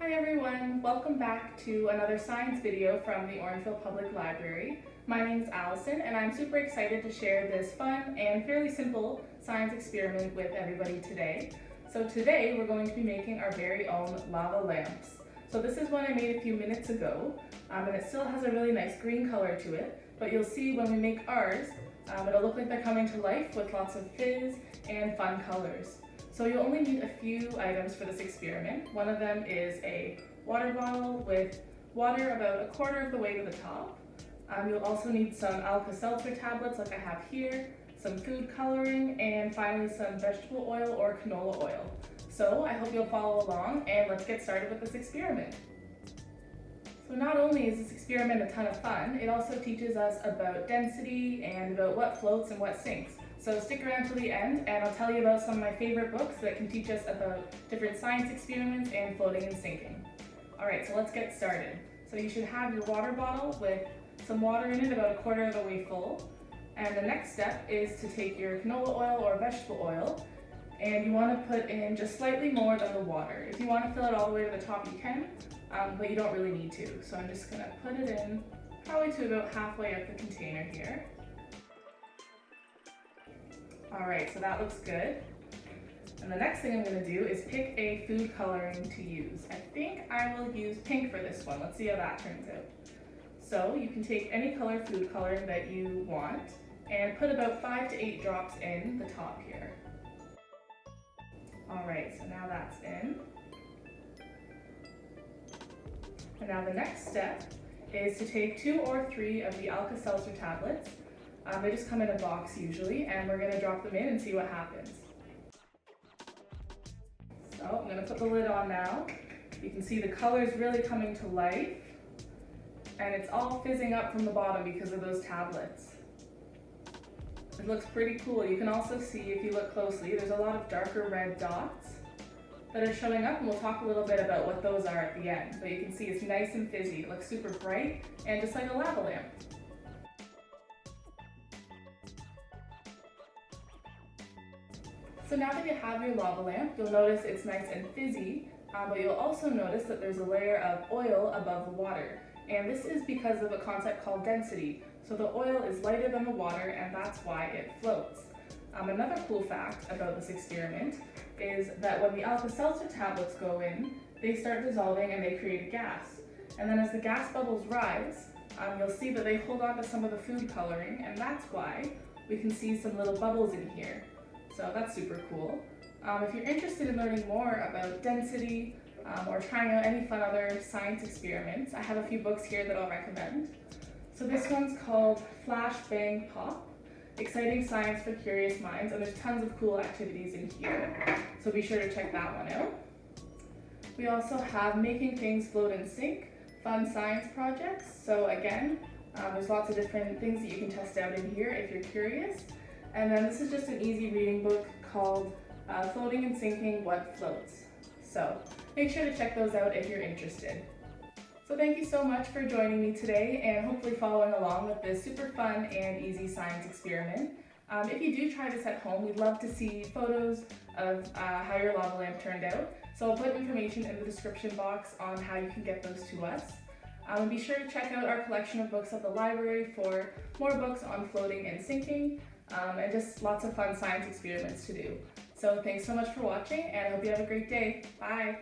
Hi everyone, welcome back to another science video from the Orangeville Public Library. My name is Allison and I'm super excited to share this fun and fairly simple science experiment with everybody today. So today we're going to be making our very own lava lamps. So this is one I made a few minutes ago and it still has a really nice green color to it, but you'll see when we make ours, it'll look like they're coming to life with lots of fizz and fun colors. So you'll only need a few items for this experiment. One of them is a water bottle with water about a quarter of the way to the top. You'll also need some Alka-Seltzer tablets like I have here, some food coloring, and finally some vegetable oil or canola oil. So I hope you'll follow along and let's get started with this experiment. So not only is this experiment a ton of fun, it also teaches us about density and about what floats and what sinks. So stick around till the end and I'll tell you about some of my favorite books that can teach us about different science experiments and floating and sinking. Alright, so let's get started. So you should have your water bottle with some water in it about a quarter of the way full. And the next step is to take your canola oil or vegetable oil and you want to put in just slightly more than the water. If you want to fill it all the way to the top you can, but you don't really need to. So I'm just going to put it in probably to about halfway up the container here. Alright, so that looks good. And the next thing I'm going to do is pick a food coloring to use. I think I will use pink for this one. Let's see how that turns out. So you can take any color food coloring that you want and put about 5 to 8 drops in the top here. Alright, so now that's in. And now the next step is to take 2 or 3 of the Alka-Seltzer tablets. They just come in a box usually, and we're going to drop them in and see what happens. So I'm going to put the lid on now. You can see the colors really coming to life, and it's all fizzing up from the bottom because of those tablets. It looks pretty cool. You can also see, if you look closely, there's a lot of darker red dots that are showing up, and we'll talk a little bit about what those are at the end. But you can see it's nice and fizzy. It looks super bright and just like a lava lamp. So now that you have your lava lamp, you'll notice it's nice and fizzy, but you'll also notice that there's a layer of oil above the water. And this is because of a concept called density. So the oil is lighter than the water, and that's why it floats. Another cool fact about this experiment is that when the Alka-Seltzer tablets go in, they start dissolving and they create a gas. And then as the gas bubbles rise, you'll see that they hold on to some of the food coloring, and that's why we can see some little bubbles in here. So that's super cool. If you're interested in learning more about density or trying out any fun other science experiments, I have a few books here that I'll recommend. So this one's called Flash Bang Pop, Exciting Science for Curious Minds, and there's tons of cool activities in here, so be sure to check that one out. We also have Making Things Float and Sink, fun science projects. So again, there's lots of different things that you can test out in here if you're curious. And then this is just an easy reading book called Floating and Sinking, What Floats. So make sure to check those out if you're interested. So thank you so much for joining me today and hopefully following along with this super fun and easy science experiment. If you do try this at home, we'd love to see photos of how your lava lamp turned out. So I'll put information in the description box on how you can get those to us. Be sure to check out our collection of books at the library for more books on floating and sinking. And just lots of fun science experiments to do. So thanks so much for watching, and I hope you have a great day. Bye!